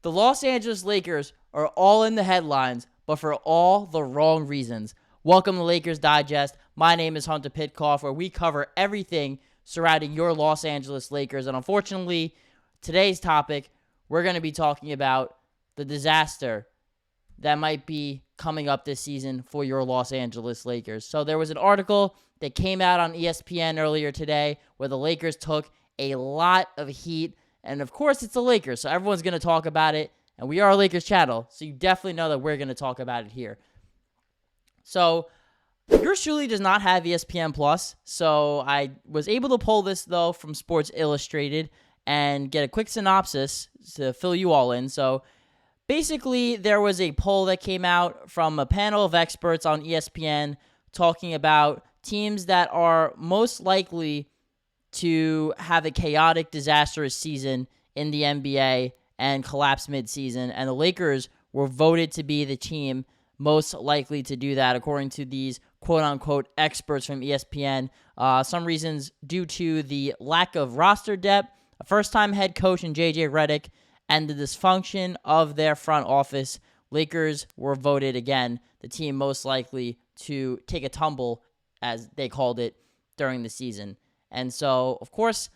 The Los Angeles Lakers are all in the headlines, but for all the wrong reasons. Welcome to Lakers Digest. My name is Hunter Pitcoff, where we cover everything surrounding your Los Angeles Lakers. And unfortunately, today's topic, we're going to be talking about the disaster that might be coming up this season for your Los Angeles Lakers. So there was an article that came out on ESPN earlier today where the Lakers took a lot of heat. And of course, it's the Lakers, so everyone's going to talk about it. And we are a Lakers channel, so you definitely know that we're going to talk about it here. So yours truly does not have ESPN Plus, so I was able to pull this, though, from Sports Illustrated and get a quick synopsis to fill you all in. So basically, there was a poll that came out from a panel of experts on ESPN talking about teams that are most likely to have a chaotic, disastrous season in the NBA and collapse midseason, and the Lakers were voted to be the team most likely to do that, according to these quote-unquote experts from ESPN. Some reasons due to the lack of roster depth, a first-time head coach in Redick, and the dysfunction of their front office. Lakers were voted, again, the team most likely to take a tumble, as they called it, during the season. And so, of course,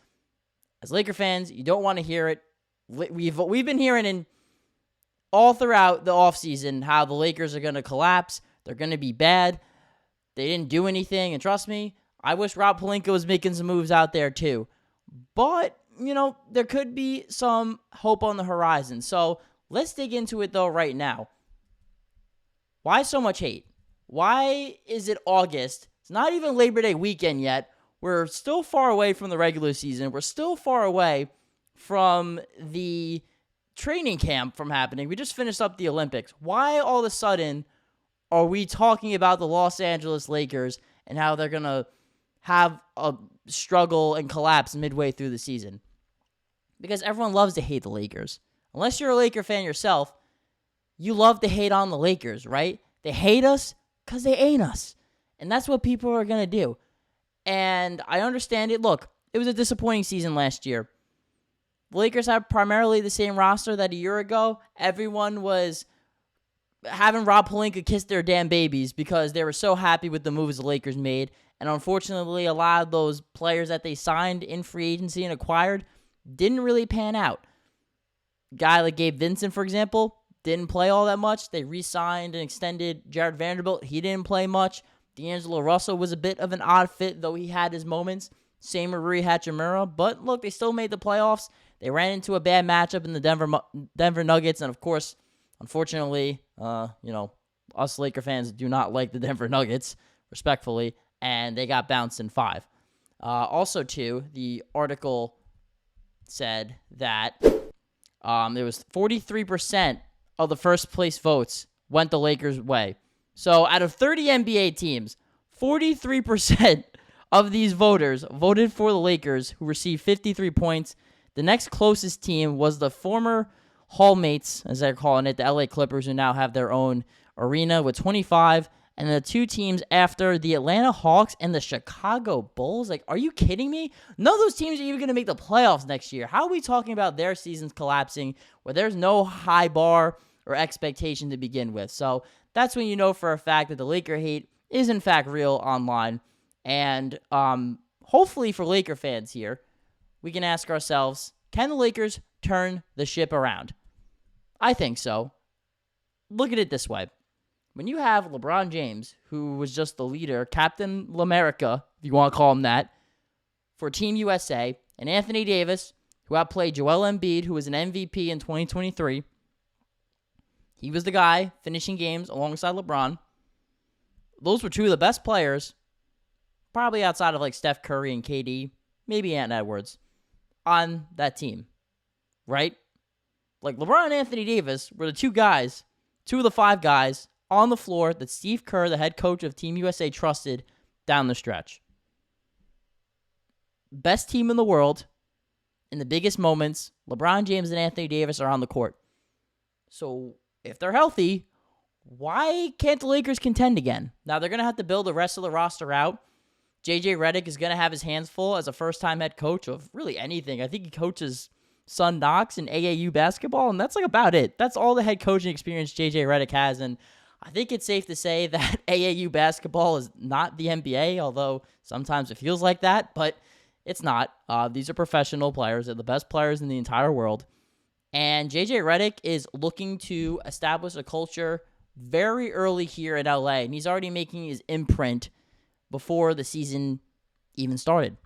as Laker fans, you don't want to hear it. We've been hearing in all throughout the offseason how the Lakers are going to collapse. They're going to be bad. They didn't do anything. And trust me, I wish Rob Pelinka was making some moves out there too. But, there could be some hope on the horizon. So let's dig into it, though, right now. Why so much hate? Why is it August? It's not even Labor Day weekend yet. We're still far away from the regular season. We're still far away from the training camp from happening. We just finished up the Olympics. Why all of a sudden are we talking about the Los Angeles Lakers and how they're going to have a struggle and collapse midway through the season? Because everyone loves to hate the Lakers. Unless you're a Laker fan yourself, you love to hate on the Lakers, right? They hate us because they ain't us. And that's what people are going to do. And I understand it. Look, it was a disappointing season last year. The Lakers have primarily the same roster that a year ago. Everyone was having Rob Pelinka kiss their damn babies because they were so happy with the moves the Lakers made. And unfortunately, a lot of those players that they signed in free agency and acquired didn't really pan out. Guy like Gabe Vincent, for example, didn't play all that much. They re-signed and extended Jared Vanderbilt. He didn't play much. D'Angelo Russell was a bit of an odd fit, though he had his moments. Same with Rui Hachimura. But look, they still made the playoffs. They ran into a bad matchup in the Denver Nuggets. And of course, unfortunately, us Laker fans do not like the Denver Nuggets, respectfully. And they got bounced in 5. Also, too, the article said that there was 43% of the first place votes went the Lakers' way. So out of 30 NBA teams, 43% of these voters voted for the Lakers, who received 53 points. The next closest team was the former Hallmates, as they're calling it, the LA Clippers, who now have their own arena with 25. And the two teams after, the Atlanta Hawks and the Chicago Bulls. Like, are you kidding me? None of those teams are even going to make the playoffs next year. How are we talking about their seasons collapsing where there's no high bar or expectation to begin with? So that's when you know for a fact that the Laker hate is in fact real online. And hopefully for Laker fans here, we can ask ourselves, can the Lakers turn the ship around? I think so. Look at it this way. When you have LeBron James, who was just the leader, Captain L'America, if you want to call him that, for Team USA, and Anthony Davis, who outplayed Joel Embiid, who was an MVP in 2023, he was the guy finishing games alongside LeBron. Those were two of the best players, probably outside of like Steph Curry and KD, maybe Ant Edwards, on that team, right? Like LeBron and Anthony Davis were the two of the 5 guys on the floor that Steve Kerr, the head coach of Team USA, trusted down the stretch. Best team in the world, in the biggest moments, LeBron James and Anthony Davis are on the court. So if they're healthy, why can't the Lakers contend again? Now, they're going to have to build the rest of the roster out. JJ Redick is going to have his hands full as a first-time head coach of really anything. I think he coaches son Knox in AAU basketball, and that's like about it. That's all the head coaching experience JJ Redick has, and I think it's safe to say that AAU basketball is not the NBA, although sometimes it feels like that, but it's not. These are professional players. They're the best players in the entire world. And JJ Redick is looking to establish a culture very early here in LA, and he's already making his imprint before the season even started.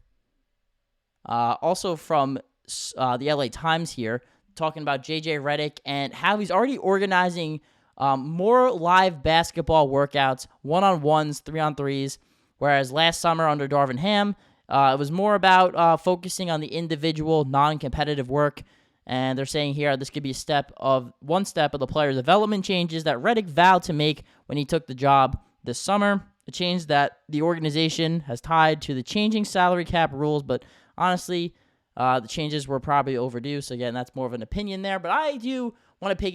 Also from the LA Times here, talking about JJ Redick and how he's already organizing more live basketball workouts, one-on-ones, 3-on-3s, whereas last summer under Darvin Ham, it was more about focusing on the individual, non-competitive work. And they're saying here this could be one step of the player development changes that Redick vowed to make when he took the job this summer. A change that the organization has tied to the changing salary cap rules, but honestly, the changes were probably overdue. So again, that's more of an opinion there. But I do want to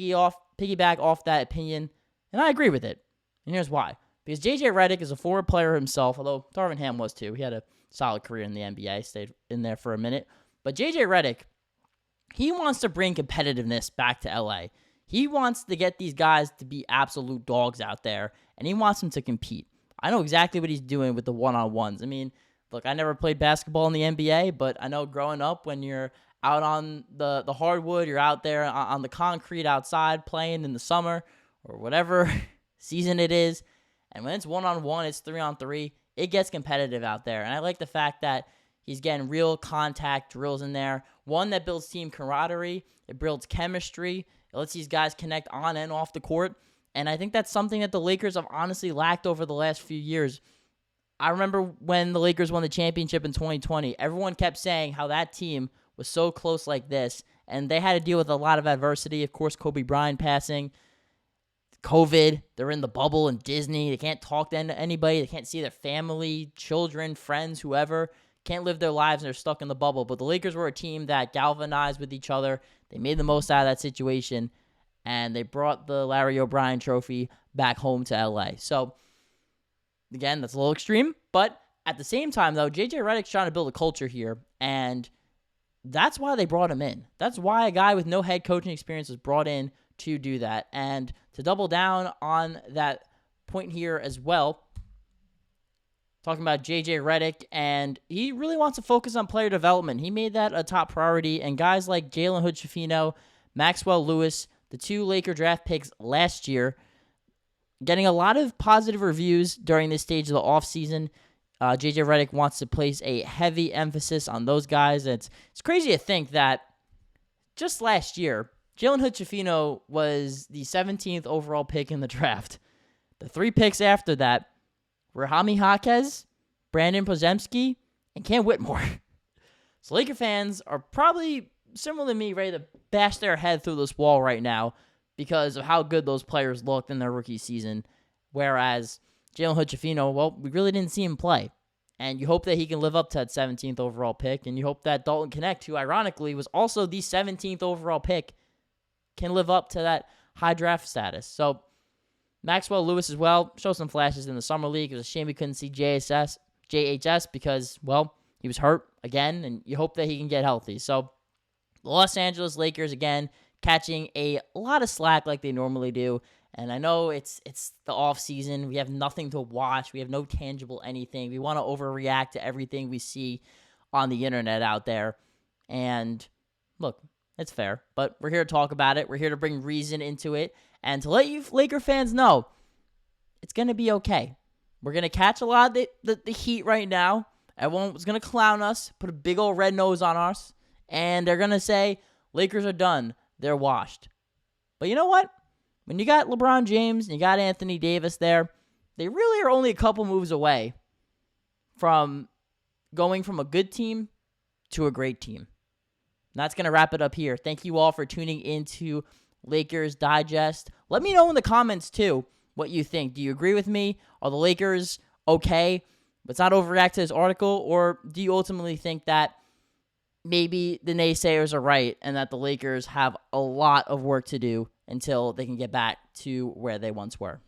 piggyback off that opinion, and I agree with it. And here's why. Because JJ Redick is a forward player himself, although Darvin Ham was too. He had a solid career in the NBA, stayed in there for a minute. But JJ Redick, he wants to bring competitiveness back to LA. He wants to get these guys to be absolute dogs out there, and he wants them to compete. I know exactly what he's doing with the one-on-ones. I mean, look, I never played basketball in the NBA, but I know growing up when you're out on the hardwood, you're out there on the concrete outside playing in the summer or whatever season it is, and when it's one-on-one, it's 3-on-3, it gets competitive out there. And I like the fact that he's getting real contact drills in there. One that builds team camaraderie. It builds chemistry. It lets these guys connect on and off the court. And I think that's something that the Lakers have honestly lacked over the last few years. I remember when the Lakers won the championship in 2020, everyone kept saying how that team was so close like this. And they had to deal with a lot of adversity. Of course, Kobe Bryant passing, COVID, they're in the bubble in Disney. They can't talk to anybody. They can't see their family, children, friends, whoever. Can't live their lives, and they're stuck in the bubble. But the Lakers were a team that galvanized with each other. They made the most out of that situation, and they brought the Larry O'Brien trophy back home to LA. So, again, that's a little extreme. But at the same time, though, JJ Redick's trying to build a culture here, and that's why they brought him in. That's why a guy with no head coaching experience was brought in to do that. And to double down on that point here as well, talking about JJ Redick, and he really wants to focus on player development. He made that a top priority, and guys like Jalen Hood-Schifino, Maxwell Lewis, the two Laker draft picks last year, getting a lot of positive reviews during this stage of the offseason. JJ Redick wants to place a heavy emphasis on those guys. It's crazy to think that just last year, Jalen Hood-Schifino was the 17th overall pick in the draft. The 3 picks after that were Jaime Jaquez, Brandon Podziemski, and Cam Whitmore. So Laker fans are probably, similar to me, ready to bash their head through this wall right now because of how good those players looked in their rookie season. Whereas Jalen Hood-Schifino, well, we really didn't see him play. And you hope that he can live up to that 17th overall pick, and you hope that Dalton Knecht, who ironically was also the 17th overall pick, can live up to that high draft status. So Maxwell Lewis as well, showed some flashes in the summer league. It was a shame we couldn't see JHS because, well, he was hurt again, and you hope that he can get healthy. So the Los Angeles Lakers, again, catching a lot of slack like they normally do. And I know it's the off season. We have nothing to watch. We have no tangible anything. We want to overreact to everything we see on the internet out there. And look, it's fair, but we're here to talk about it. We're here to bring reason into it and to let you Laker fans know it's going to be okay. We're going to catch a lot of the heat right now. Everyone's going to clown us, put a big old red nose on us, and they're going to say, Lakers are done. They're washed. But you know what? When you got LeBron James and you got Anthony Davis there, they really are only a couple moves away from going from a good team to a great team. And that's going to wrap it up here. Thank you all for tuning into Lakers Digest. Let me know in the comments, too, what you think. Do you agree with me? Are the Lakers okay? Let's not overreact to this article. Or do you ultimately think that maybe the naysayers are right and that the Lakers have a lot of work to do until they can get back to where they once were?